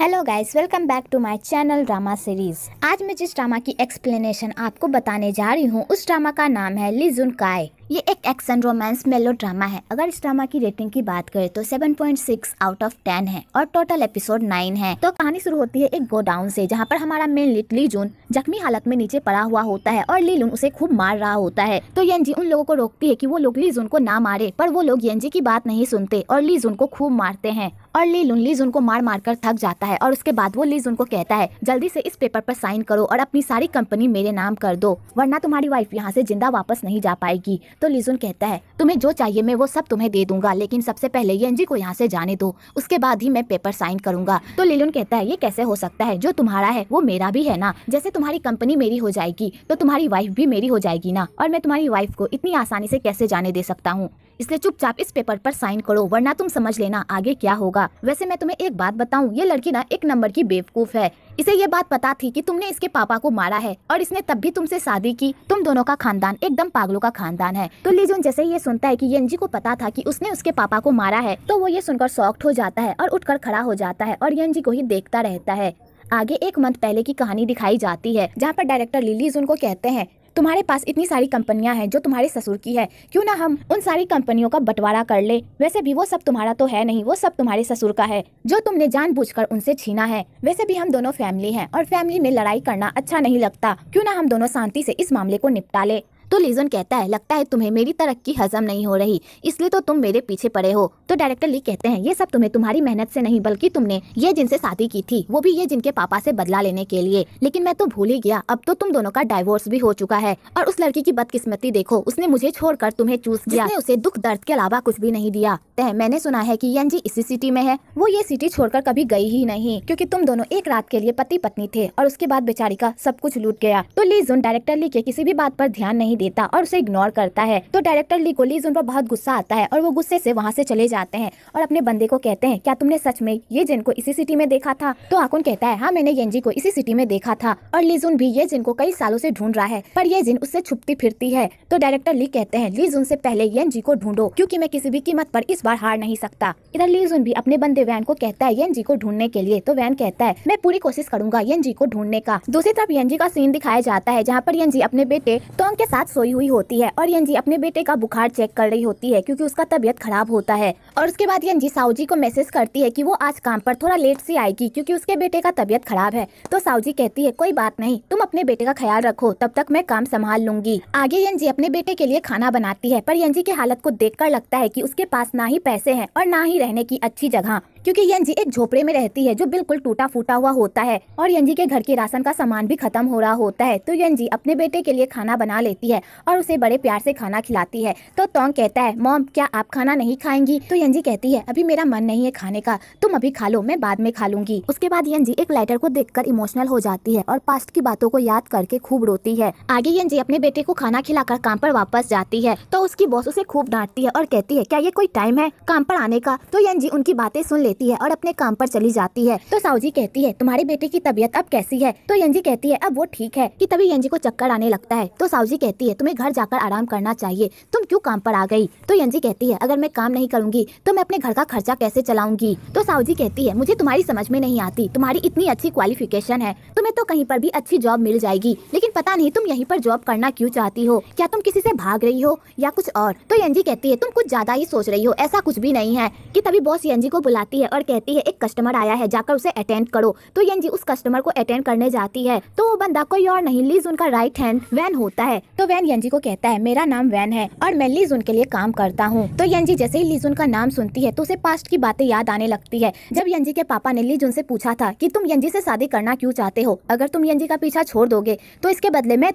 Hello guys, welcome back to my channel drama series. आज मैं जिस ड्रामा की एक्सप्लेनेशन आपको बताने जा रही हूँ उस ड्रामा का नाम है ली जुन काय। ये एक एक्शन रोमांस मेलो ड्रामा है। अगर इस ड्रामा की रेटिंग की बात करें तो 7.6 आउट ऑफ 10 है और टोटल एपिसोड 9 है। तो कहानी शुरू होती है एक गोडाउन से, जहाँ पर हमारा मेन लीड ली जुन जख्मी हालत में नीचे पड़ा हुआ होता है और ली जुन उसे खूब मार रहा होता है। तो येंजी उन लोगों को रोकती है कि वो लोग ली जुन को ना मारे, पर वो लोग येंजी की बात नहीं सुनते और ली जुन को खूब मारते हैं। और ली जुन को मार मार कर थक जाता है और उसके बाद वो ली जुन को कहता है जल्दी से इस पेपर पर साइन करो और अपनी सारी कंपनी मेरे नाम कर दो, वरना तुम्हारी वाइफ यहाँ से जिंदा वापस नहीं जा पाएगी। तो ली जुन कहता है तुम्हें जो चाहिए मैं वो सब तुम्हें दे दूंगा, लेकिन सबसे पहले येंजी को यहाँ से जाने दो, उसके बाद ही मैं पेपर साइन करूंगा। तो ली जुन कहता है ये कैसे हो सकता है, जो तुम्हारा है वो मेरा भी है ना। जैसे तुम्हारी कंपनी मेरी हो जाएगी तो तुम्हारी वाइफ भी मेरी हो जाएगी ना, और मैं तुम्हारी वाइफ को इतनी आसानी से कैसे जाने दे सकता हूँ। इसलिए चुपचाप इस पेपर पर साइन करो, वरना तुम समझ लेना आगे क्या होगा। वैसे मैं तुम्हें एक बात बताऊं, ये लड़की ना एक नंबर की बेवकूफ है। इसे ये बात पता थी कि तुमने इसके पापा को मारा है और इसने तब भी तुमसे शादी की। तुम दोनों का खानदान एकदम पागलों का खानदान है। तो ली जुन जैसे ये सुनता है कि येंजी को पता था कि उसने उसके पापा को मारा है, तो वो ये सुनकर शॉक्ड हो जाता है और उठकर खड़ा हो जाता है और येंजी को ही देखता रहता है। आगे एक मंथ पहले की कहानी दिखाई जाती है, जहाँ पर डायरेक्टर ली जुन को कहते हैं तुम्हारे पास इतनी सारी कंपनियां हैं जो तुम्हारे ससुर की है, क्यों ना हम उन सारी कंपनियों का बंटवारा कर ले। वैसे भी वो सब तुम्हारा तो है नहीं, वो सब तुम्हारे ससुर का है जो तुमने जानबूझकर उनसे छीना है। वैसे भी हम दोनों फैमिली हैं और फैमिली में लड़ाई करना अच्छा नहीं लगता, क्यों ना हम दोनों शांति से इस मामले को निपटा ले। तो ली जुन कहता है लगता है तुम्हें मेरी तरक्की हजम नहीं हो रही, इसलिए तो तुम मेरे पीछे पड़े हो। तो डायरेक्टर ली कहते हैं ये सब तुम्हें तुम्हारी मेहनत से नहीं, बल्कि तुमने ये जिनसे शादी की थी वो भी ये जिनके पापा से बदला लेने के लिए। लेकिन मैं तो भूल ही गया, अब तो तुम दोनों का डाइवोर्स भी हो चुका है। और उस लड़की की बदकिस्मती देखो, उसने मुझे छोड़कर तुम्हें चूज किया, जिसने उसे दुख दर्द के अलावा कुछ भी नहीं दिया। मैंने सुना है कि येंजी इसी सिटी में है, वो ये सिटी छोड़कर कभी गई ही नहीं, क्योंकि तुम दोनों एक रात के लिए पति पत्नी थे और उसके बाद बेचारी का सब कुछ लूट गया। तो ली जुन डायरेक्टर ली के किसी भी बात पर ध्यान नहीं देता और उसे इग्नोर करता है। तो डायरेक्टर ली को ली जुन पर बहुत गुस्सा आता है और वो गुस्से से वहाँ से चले जाते हैं और अपने बंदे को कहते हैं क्या तुमने सच में ये जिन को इसी सिटी में देखा था। तो आकुन कहता है हाँ मैंने येंजी को इसी सिटी में देखा था और ली जुन भी ये जिन को कई सालों से ढूंढ रहा है, पर ये जिन उससे छुपती फिरती है। तो डायरेक्टर ली कहते हैं ली जुन से पहले येंजी को ढूंढो, क्योंकि मैं किसी भी कीमत पर इस बार हार नहीं सकता। इधर ली जुन भी अपने बंदे वैन को कहता है येंजी को ढूंढने के लिए। तो वैन कहता है मैं पूरी कोशिश करूंगा येंजी को ढूंढने का। दूसरी तरफ येंजी का सीन दिखाया जाता है, जहाँ पर येंजी अपने बेटे टोंग के साथ सोई हुई होती है और येंजी अपने बेटे का बुखार चेक कर रही होती है, क्योंकि उसका तबीयत खराब होता है। और उसके बाद येंजी साऊजी को मैसेज करती है कि वो आज काम पर थोड़ा लेट से आएगी, क्योंकि उसके बेटे का तबीयत खराब है। तो साऊजी कहती है कोई बात नहीं, तुम अपने बेटे का ख्याल रखो, तब तक मैं काम संभाल लूंगी। आगे येंजी अपने बेटे के लिए खाना बनाती है, पर येंजी की हालत को देखकर लगता है कि उसके पास ना ही पैसे हैं और ना ही रहने की अच्छी जगह, क्योंकि येंजी एक झोपड़े में रहती है जो बिल्कुल टूटा फूटा हुआ होता है और येंजी के घर के राशन का सामान भी खत्म हो रहा होता है। तो येंजी अपने बेटे के लिए खाना बना लेती है और उसे बड़े प्यार से खाना खिलाती है। तो टोंग कहता है मॉम क्या आप खाना नहीं खाएंगी। तो येंजी कहती है अभी मेरा मन नहीं है खाने का, तुम अभी खा लो, मैं बाद में खा लूंगी। उसके बाद येंजी एक लेटर को देखकर इमोशनल हो जाती है और पास्ट की बातों को याद करके खूब रोती है। आगे येंजी अपने बेटे को खाना खिलाकर काम पर वापस जाती है, तो उसकी बॉस उसे खूब डांटती है और कहती है क्या ये कोई टाइम है काम पर आने का। तो येंजी उनकी बातें सुन लेती है और अपने काम पर चली जाती है। तो साऊजी कहती है तुम्हारे बेटे की तबीयत अब कैसी है। तो येंजी कहती है अब वो ठीक है, कि तभी येंजी को चक्कर आने लगता है। तो साऊजी कहती है तुम्हें घर जाकर आराम करना चाहिए, तुम क्यों काम पर आ गई। तो येंजी कहती है अगर मैं काम नहीं करूंगी तो मैं अपने घर का खर्चा कैसे चलाऊंगी। तो साऊजी कहती है मुझे तुम्हारी समझ में नहीं आती, तुम्हारी इतनी अच्छी क्वालिफिकेशन है, तुम्हें तो कहीं पर भी अच्छी जॉब मिल जाएगी, लेकिन पता नहीं तुम यहीं पर जॉब करना क्यों चाहती हो, क्या तुम किसी से भाग रही हो या कुछ और। तो येंजी कहती है तुम कुछ ज्यादा ही सोच रही हो, ऐसा कुछ भी नहीं है। कि तभी बॉस येंजी को बुलाती है और कहती है एक कस्टमर आया है, जाकर उसे अटेंड करो। तो येंजी उस कस्टमर को अटेंड करने जाती है, तो वो बंदा कोई और नहीं ली जुन का राइट हैंड वैन होता है। तो वैन येंजी को कहता है मेरा नाम वैन है और मैं ली जुन के लिए काम करता हूँ। तो येंजी जैसे ही ली जुन का नाम सुनती है तो उसे पास्ट की बातें याद आने लगती है, जब येंजी के पापा ने ली जुन से पूछा था कि तुम येंजी से शादी करना क्यों चाहते हो, अगर तुम येंजी का पीछा छोड़ दोगे तो इसके बदले मैं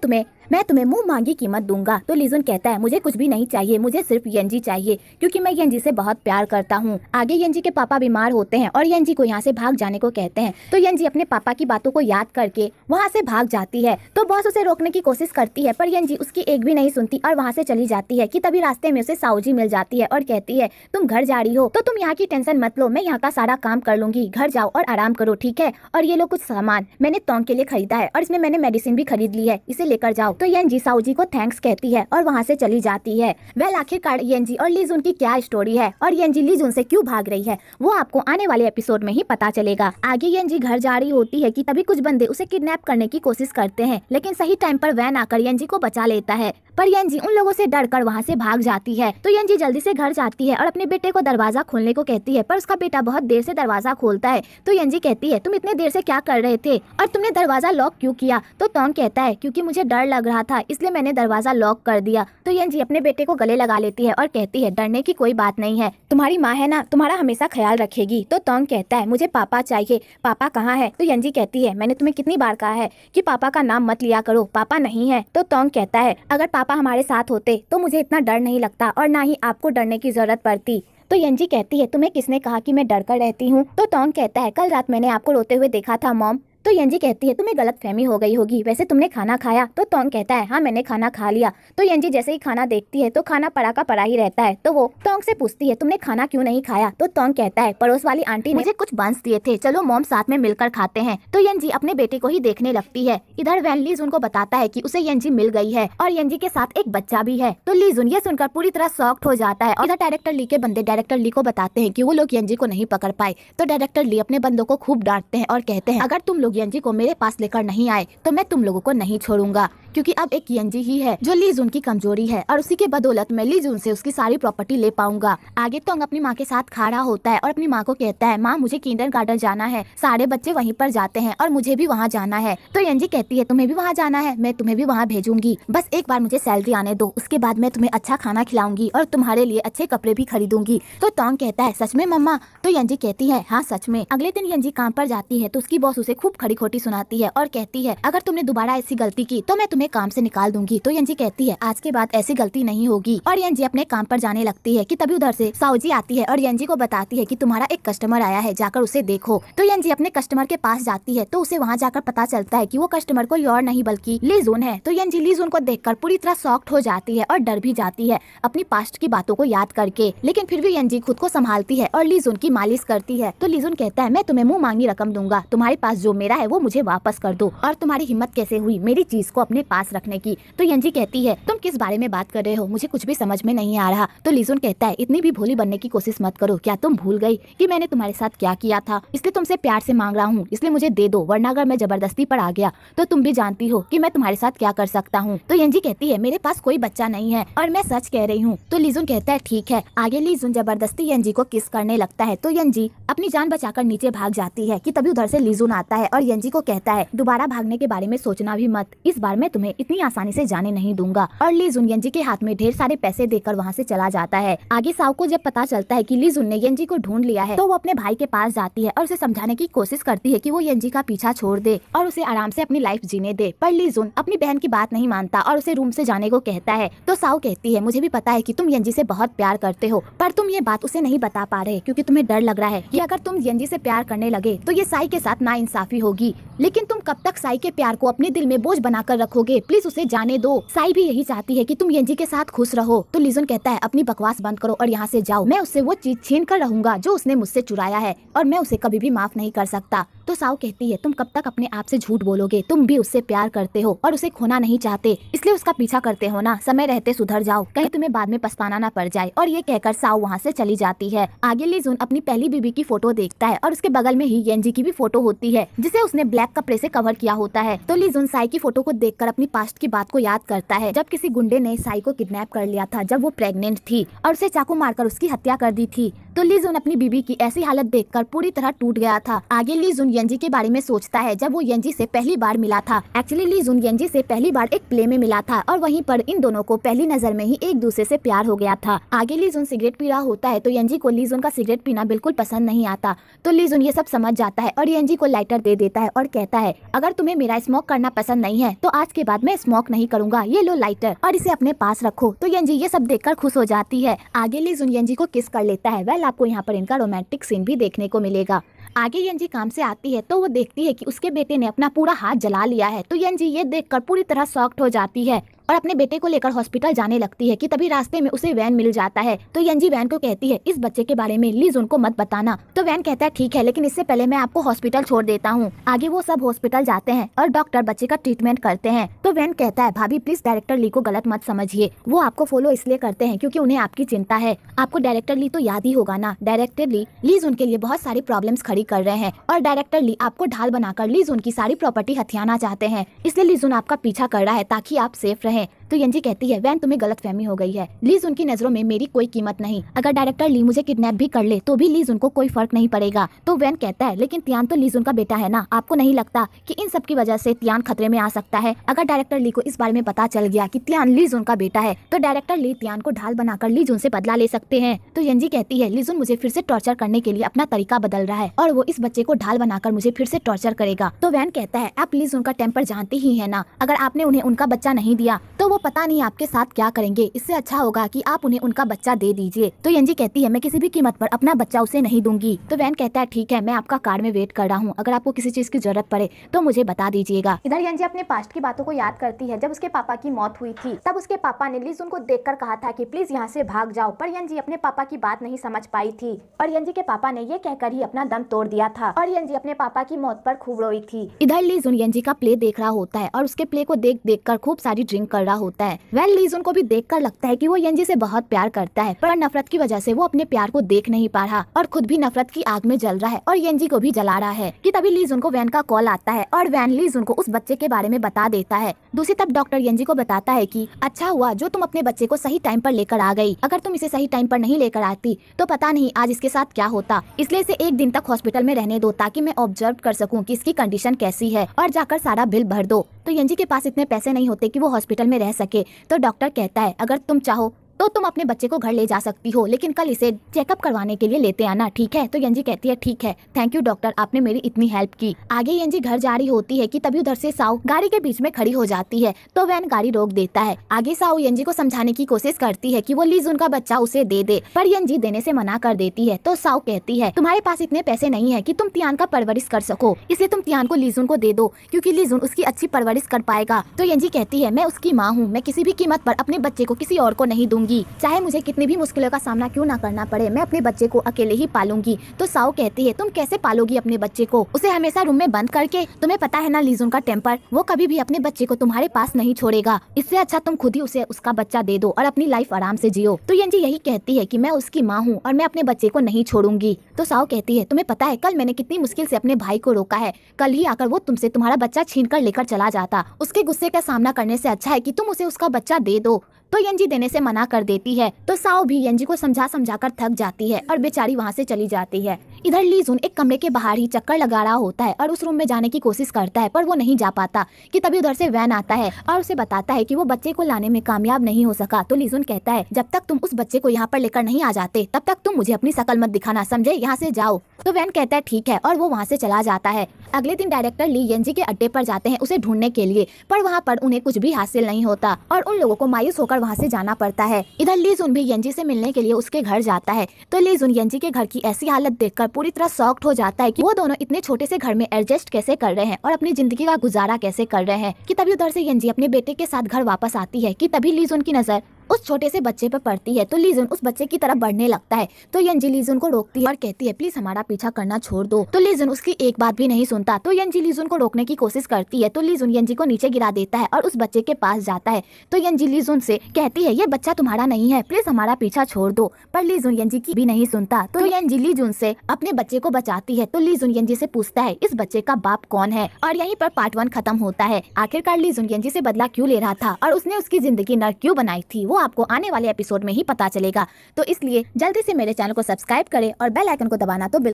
तुम्हें मुंह मांगी कीमत दूंगा। तो ली जुन कहता है मुझे कुछ भी नहीं चाहिए, मुझे सिर्फ येंजी चाहिए, क्योंकि मैं येंजी से बहुत प्यार करता हूँ। आगे येंजी के पापा बीमार होते हैं और येंजी को यहाँ से भाग जाने को कहते हैं। तो येंजी अपने पापा की बातों को याद करके वहाँ से भाग जाती है। तो बॉस उसे रोकने की कोशिश करती है, पर येंजी उसकी एक भी नहीं सुनती और वहाँ से चली जाती है। कि तभी रास्ते में उसे साऊजी मिल जाती है और कहती है तुम घर जा रही हो तो तुम यहाँ की टेंशन मत लो, मैं यहाँ का सारा काम कर लूंगी, घर जाओ और आराम करो ठीक है। और ये लो कुछ सामान मैंने टोंग के लिए खरीदा है और इसमें मैंने मेडिसिन भी खरीद ली है, इसे लेकर जाओ। तो येंजी साओ जी को थैंक्स कहती है और वहाँ से चली जाती है। वेल आखिरकार येंजी और लीजुन की क्या स्टोरी है और येंजी लीजुन से क्यों भाग रही है वो आपको आने वाले एपिसोड में ही पता चलेगा। आगे येंजी घर जा रही होती है कि तभी कुछ बंदे उसे किडनैप करने की कोशिश करते हैं, लेकिन सही टाइम पर वैन आकर येंजी को बचा लेता है। पर येंजी उन लोगों से डरकर वहाँ से भाग जाती है। तो येंजी जल्दी से घर जाती है और अपने बेटे को दरवाजा खोलने को कहती है, पर उसका बेटा बहुत देर से दरवाजा खोलता है। तो येंजी कहती है तुम इतने देर से क्या कर रहे थे और तुमने दरवाजा लॉक क्यों किया? तो टोंग कहता है क्योंकि मुझे डर लग रहा था इसलिए मैंने दरवाजा लॉक कर दिया। तो येंजी अपने बेटे को गले लगा लेती है और कहती है डरने की कोई बात नहीं है, तुम्हारी माँ है ना, तुम्हारा हमेशा ख्याल रखेगी। तो टोंग कहता है मुझे पापा चाहिए, पापा कहाँ है? तो येंजी कहती है मैंने तुम्हें कितनी बार कहा है कि पापा का नाम मत लिया करो, पापा नहीं है। तो टोंग कहता है अगर पापा हमारे साथ होते तो मुझे इतना डर नहीं लगता और ना ही आपको डरने की जरूरत पड़ती। तो येंजी कहती है तुम्हें किसने कहा कि मैं डर कर रहती हूँ? तो टोंग कहता है कल रात मैंने आपको रोते हुए देखा था मॉम। तो येंजी कहती है तुम्हें गलतफहमी हो गई होगी, वैसे तुमने खाना खाया? तो टोंग कहता है हाँ मैंने खाना खा लिया। तो येंजी जैसे ही खाना देखती है तो खाना पड़ा का पड़ा ही रहता है। तो वो टोंग से पूछती है तुमने खाना क्यों नहीं खाया? तो टोंग कहता है पड़ोस वाली आंटी ने मुझे कुछ बंस दिए थे, चलो मॉम साथ में मिलकर खाते हैं। तो येंजी अपने बेटे को ही देखने लगती है। इधर वैन लीजुन को बताता है कि उसे येंजी मिल गई है और येंजी के साथ एक बच्चा भी है। तो लीजुन ये सुनकर पूरी तरह शॉक्ड हो जाता है। और इधर डायरेक्टर ली के बंदे डायरेक्टर ली को बताते हैं कि वो लोग येंजी को नहीं पकड़ पाए। तो डायरेक्टर ली अपने बंदों को खूब डांटते हैं और कहते हैं अगर तुम लोग येंजी को मेरे पास लेकर नहीं आए तो मैं तुम लोगों को नहीं छोड़ूंगा, क्योंकि अब एक येंजी ही है जो लीजुन की कमजोरी है और उसी के बदौलत मैं लीजुन से उसकी सारी प्रॉपर्टी ले पाऊंगा। आगे टोंग अपनी माँ के साथ खड़ा होता है और अपनी माँ को कहता है माँ मुझे किंडरगार्टन जाना है, सारे बच्चे वहीं पर जाते हैं और मुझे भी वहाँ जाना है। तो येंजी कहती है तुम्हें भी वहाँ जाना है, मैं तुम्हें भी वहाँ भेजूंगी, बस एक बार मुझे सैलरी आने दो, उसके बाद मैं तुम्हें अच्छा खाना खिलाऊंगी और तुम्हारे लिए अच्छे कपड़े भी खरीदूंगी। तो टोंग कहता है सच में मम्मा? तो येंजी कहती है हाँ सच में। अगले दिन येंजी काम पर जाती है तो उसकी बॉस उसे खूब खड़ी खोटी सुनाती है और कहती है अगर तुमने दोबारा ऐसी गलती की तो मैं तुम्हें काम से निकाल दूंगी। तो येंजी कहती है आज के बाद ऐसी गलती नहीं होगी और येंजी अपने काम पर जाने लगती है कि तभी उधर से साओ जी आती है और येंजी को बताती है कि तुम्हारा एक कस्टमर आया है, जाकर उसे देखो। तो येंजी अपने कस्टमर के पास जाती है तो उसे वहाँ जाकर पता चलता है कि वो कस्टमर कोई और नहीं बल्कि लीजुन है। तो येंजी लीजुन को देखकर पूरी तरह शॉक्ड हो जाती है और डर भी जाती है अपनी पास्ट की बातों को याद करके, लेकिन फिर भी येंजी खुद को संभालती है और लीजुन की मालिश करती है। तो लीजुन कहता है मैं तुम्हें मुँह मांगी रकम दूंगा, तुम्हारे पास जो मेरा है वो मुझे वापस कर दो, और तुम्हारी हिम्मत कैसे हुई मेरी चीज को अपने पास रखने की? तो येंजी कहती है तुम किस बारे में बात कर रहे हो, मुझे कुछ भी समझ में नहीं आ रहा। तो लीजुन कहता है इतनी भी भोली बनने की कोशिश मत करो, क्या तुम भूल गई कि मैंने तुम्हारे साथ क्या किया था? इसलिए तुमसे प्यार से मांग रहा हूँ, इसलिए मुझे दे दो, वरना अगर मैं जबरदस्ती पर आ गया तो तुम भी जानती हो कि मैं तुम्हारे साथ क्या कर सकता हूँ। तो येंजी कहती है मेरे पास कोई बच्चा नहीं है और मैं सच कह रही हूँ। तो लीजुन कहता है ठीक है। आगे लीजुन जबरदस्ती येंजी को किस करने लगता है तो येंजी अपनी जान बचाकर नीचे भाग जाती है कि तभी उधर से लीजुन आता है और येंजी को कहता है दोबारा भागने के बारे में सोचना भी मत, इस बार मैं तुम्हें इतनी आसानी से जाने नहीं दूंगा। और लीजुन येंजी के हाथ में ढेर सारे पैसे देकर वहाँ से चला जाता है। आगे साओ को जब पता चलता है कि लीजुन ने येंजी को ढूंढ लिया है तो वो अपने भाई के पास जाती है और उसे समझाने की कोशिश करती है कि वो येंजी का पीछा छोड़ दे और उसे आराम से अपनी लाइफ जीने दे। पर लीजुन अपनी बहन की बात नहीं मानता और उसे रूम से जाने को कहता है। तो साओ कहती है मुझे भी पता है कि तुम येंजी से बहुत प्यार करते हो, पर तुम ये बात उसे नहीं बता पा रहे क्योंकि तुम्हें डर लग रहा है कि अगर तुम येंजी से प्यार करने लगे तो ये साई के साथ नाइंसाफी होगी। लेकिन तुम कब तक साई के प्यार को अपने दिल में बोझ बनाकर रखोगे, प्लीज उसे जाने दो। साई भी यही चाहती है कि तुम येंजी के साथ खुश रहो। तो लीजुन कहता है अपनी बकवास बंद करो और यहाँ से जाओ, मैं उससे वो चीज छीन कर रहूंगा जो उसने मुझसे चुराया है और मैं उसे कभी भी माफ नहीं कर सकता। तो साओ कहती है तुम कब तक अपने आप से झूठ बोलोगे, तुम भी उससे प्यार करते हो और उसे खोना नहीं चाहते, इसलिए उसका पीछा करते हो ना, समय रहते सुधर जाओ, कहीं तुम्हें बाद में पछताना ना पड़ जाए। और ये कहकर साओ वहाँ से चली जाती है। आगे लीजुन अपनी पहली बीबी की फोटो देखता है और उसके बगल में ही येंजी की भी फोटो होती है जिसे उसने ब्लैक कपड़े से कवर किया होता है। तो लीजुन साई की फोटो को देखकर अपनी पास्ट की बात को याद करता है जब किसी गुंडे ने साई को किडनैप कर लिया था जब वो प्रेग्नेंट थी और उसे चाकू मारकर उसकी हत्या कर दी थी। तो लीजुन अपनी बीबी की ऐसी हालत देखकर पूरी तरह टूट गया था। आगे लीजुन येंजी के बारे में सोचता है जब वो येंजी से पहली बार मिला था। एक्चुअली लीजुन येंजी से पहली बार एक प्ले में मिला था और वहीं पर इन दोनों को पहली नजर में ही एक दूसरे से प्यार हो गया था। आगे लीजुन सिगरेट पी रहा होता है तो येंजी को लीजुन का सिगरेट पीना बिल्कुल पसंद नहीं आता। तो लीजुन ये सब समझ जाता है और येंजी को लाइटर दे देता है और कहता है अगर तुम्हें मेरा स्मोक करना पसंद नहीं है तो आज के बाद मैं स्मोक नहीं करूंगा, ये लो लाइटर और इसे अपने पास रखो। तो येंजी ये सब देखकर खुश हो जाती है। आगे लीजुन येंजी को किस कर लेता है। वेल आपको यहाँ पर इनका रोमांटिक सीन भी देखने को मिलेगा। आगे येंजी काम से आती है तो वो देखती है कि उसके बेटे ने अपना पूरा हाथ जला लिया है। तो येंजी ये देखकर पूरी तरह शॉक्ड हो जाती है और अपने बेटे को लेकर हॉस्पिटल जाने लगती है कि तभी रास्ते में उसे वैन मिल जाता है। तो यंजी वैन को कहती है इस बच्चे के बारे में ली जुन को मत बताना। तो वैन कहता है ठीक है, लेकिन इससे पहले मैं आपको हॉस्पिटल छोड़ देता हूँ। आगे वो सब हॉस्पिटल जाते हैं और डॉक्टर बच्चे का ट्रीटमेंट करते हैं। तो वैन कहता है भाभी प्लीज डायरेक्टर ली को गलत मत समझिए, वो आपको फॉलो इसलिए करते हैं क्योंकि उन्हें आपकी चिंता है। आपको डायरेक्टर ली तो याद ही होगा ना, डायरेक्टर ली जुन के लिए बहुत सारी प्रॉब्लम्स खड़ी कर रहे हैं और डायरेक्टर ली आपको ढाल बनाकर ली जुन की सारी प्रॉपर्टी हथियाना चाहते हैं, इसलिए ली जुन आपका पीछा कर रहा है ताकि आप सेफ रहें। तो यंजी कहती है वैन तुम्हें गलतफहमी हो गई है, ली जुन की नजरों में मेरी कोई कीमत नहीं, अगर डायरेक्टर ली मुझे किडनैप भी कर ले तो भी ली जुन को कोई फर्क नहीं पड़ेगा। तो वैन कहता है लेकिन तियान तो ली जुन का बेटा है ना, आपको नहीं लगता कि इन सब की वजह से तियान खतरे में आ सकता है। अगर डायरेक्टर ली को इस बारे में पता चल गया कि तियान ली जुन का बेटा है तो डायरेक्टर ली तियान को ढाल बनाकर ली जुन से बदला ले सकते हैं। तो यंजी कहती है ली जुन मुझे फिर से टॉर्चर करने के लिए अपना तरीका बदल रहा है और वो इस बच्चे को ढाल बनाकर मुझे फिर से टॉर्चर करेगा। तो वैन कहता है आप ली जुन का टेम्पर जानती ही है ना, अगर आपने उन्हें उनका बच्चा नहीं दिया तो वो पता नहीं आपके साथ क्या करेंगे, इससे अच्छा होगा कि आप उन्हें उनका बच्चा दे दीजिए। तो यंजी कहती है मैं किसी भी कीमत पर अपना बच्चा उसे नहीं दूंगी। तो वैन कहता है ठीक है, मैं आपका कार में वेट कर रहा हूँ, अगर आपको किसी चीज की जरूरत पड़े तो मुझे बता दीजिएगा। इधर यंजी अपने पास्ट की बातों को याद करती है। जब उसके पापा की मौत हुई थी तब उसके पापा ने ली जुन को देखकर कहा था कि प्लीज यहाँ से भाग जाओ, पर यंजी अपने पापा की बात नहीं समझ पाई थी और यंजी के पापा ने ये कहकर ही अपना दम तोड़ दिया था और यंजी अपने पापा की मौत पर खूब रोई थी। इधर ली जुन यंजी का प्ले देख रहा होता है और उसके प्ले को देख देख कर खूब सारी ड्रिंक कर रहा होता है। वैन ली जुन को भी देखकर लगता है कि वो यंजी से बहुत प्यार करता है, पर नफरत की वजह से वो अपने प्यार को देख नहीं पा रहा और खुद भी नफरत की आग में जल रहा है और यंजी को भी जला रहा है कि तभी ली जुन को वैन का कॉल आता है और वैन ली जुन को उस बच्चे के बारे में बता देता है। दूसरी तरफ डॉक्टर यंजी को बताता है कि अच्छा हुआ जो तुम अपने बच्चे को सही टाइम पर लेकर आ गई, अगर तुम इसे सही टाइम पर नहीं लेकर आती तो पता नहीं आज इसके साथ क्या होता, इसलिए इसे एक दिन तक हॉस्पिटल में रहने दो ताकि मैं ऑब्जर्व कर सकूं कि इसकी कंडीशन कैसी है और जाकर सारा बिल भर दो। तो यंजी के पास इतने पैसे नहीं होते कि वो हॉस्पिटल में रह सके। तो डॉक्टर कहता है अगर तुम चाहो तो तुम अपने बच्चे को घर ले जा सकती हो, लेकिन कल इसे चेकअप करवाने के लिए लेते आना, ठीक है। तो यंजी कहती है ठीक है, थैंक यू डॉक्टर, आपने मेरी इतनी हेल्प की। आगे यंजी घर जा रही होती है कि तभी उधर से साउ गाड़ी के बीच में खड़ी हो जाती है तो वैन गाड़ी रोक देता है। आगे साउ यंजी को समझाने की कोशिश करती है कि वो ली जुन का बच्चा उसे दे दे, पर यंजी देने से मना कर देती है। तो साउ कहती है तुम्हारे पास इतने पैसे नहीं है कि तुम तियान का परवरिश कर सको, इसलिए तुम तियान को ली जुन को दे दो क्योंकि ली जुन उसकी अच्छी परवरिश कर पाएगा। तो यंजी कहती है मैं उसकी माँ हूँ, मैं किसी भी कीमत पर अपने बच्चे को किसी और को नहीं दूंगी, चाहे मुझे कितनी भी मुश्किलों का सामना क्यों ना करना पड़े, मैं अपने बच्चे को अकेले ही पालूंगी। तो साओ कहती है तुम कैसे पालोगी अपने बच्चे को, उसे हमेशा रूम में बंद करके, तुम्हें पता है ना ली जुन का टेम्पर, वो कभी भी अपने बच्चे को तुम्हारे पास नहीं छोड़ेगा, इससे अच्छा तुम खुद ही उसे उसका बच्चा दे दो और अपनी लाइफ आराम से जियो। तो यंजी यही कहती है कि मैं उसकी माँ हूँ और मैं अपने बच्चे को नहीं छोड़ूंगी। तो साओ कहती है तुम्हें पता है कल मैंने कितनी मुश्किल से अपने भाई को रोका है, कल ही आकर वो तुमसे तुम्हारा बच्चा छीन कर लेकर चला जाता, उसके गुस्से का सामना करने से अच्छा है कि तुम उसे उसका बच्चा दे दो। तो यंजी देने से मना कर देती है। तो साओ भी यंजी को समझा कर थक जाती है और बेचारी वहाँ से चली जाती है। इधर ली जुन एक कमरे के बाहर ही चक्कर लगा रहा होता है और उस रूम में जाने की कोशिश करता है पर वो नहीं जा पाता कि तभी उधर से वैन आता है और उसे बताता है कि वो बच्चे को लाने में कामयाब नहीं हो सका। तो ली जुन कहता है जब तक तुम उस बच्चे को यहाँ पर लेकर नहीं आ जाते तब तक तुम मुझे अपनी शकल मत दिखाना, समझे, यहाँ से जाओ। तो वैन कहता है ठीक है और वो वहाँ से चला जाता है। अगले दिन डायरेक्टर ली यंजी के अड्डे पर जाते हैं उसे ढूंढने के लिए, पर वहाँ पर उन्हें कुछ भी हासिल नहीं होता और उन लोगों को मायूस होकर वहाँ से जाना पड़ता है। इधर ली जुन भी यंजी से मिलने के लिए उसके घर जाता है। तो ली जुन यंजी के घर की ऐसी हालत देखकर पूरी तरह शॉक्ड हो जाता है कि वो दोनों इतने छोटे से घर में एडजस्ट कैसे कर रहे हैं और अपनी जिंदगी का गुजारा कैसे कर रहे हैं। कि तभी उधर से यंजी अपने बेटे के साथ घर वापस आती है कि तभी ली जुन की नजर उस छोटे से बच्चे पर पड़ती है। तो ली जुन उस बच्चे की तरफ बढ़ने लगता है तो यंजी ली जुन को रोकती है और कहती है प्लीज हमारा पीछा करना छोड़ दो। तो ली जुन उसकी एक बात भी नहीं सुनता। तो यंजी ली जुन को रोकने की कोशिश करती है तो ली जुन यंजी को नीचे गिरा देता है और उस बच्चे के पास जाता है। तो यंजी ली जुन से कहती है ये बच्चा तुम्हारा नहीं है, प्लीज हमारा पीछा छोड़ दो, पर ली जुन यंजी की भी नहीं सुनता। तो यंजी ली जुन से अपने बच्चे को बचाती है। तो ली जुन यंजी से पूछता है इस बच्चे का बाप कौन है, और यहीं पर पार्ट 1 खत्म होता है। आखिरकार ली जुन यंजी से बदला क्यों ले रहा था और उसने उसकी जिंदगी नर्क क्यों बनाई थी वो आपको आने वाले एपिसोड में ही पता चलेगा। तो इसलिए जल्दी से मेरे चैनल को सब्सक्राइब करें और बेल आइकन को दबाना तो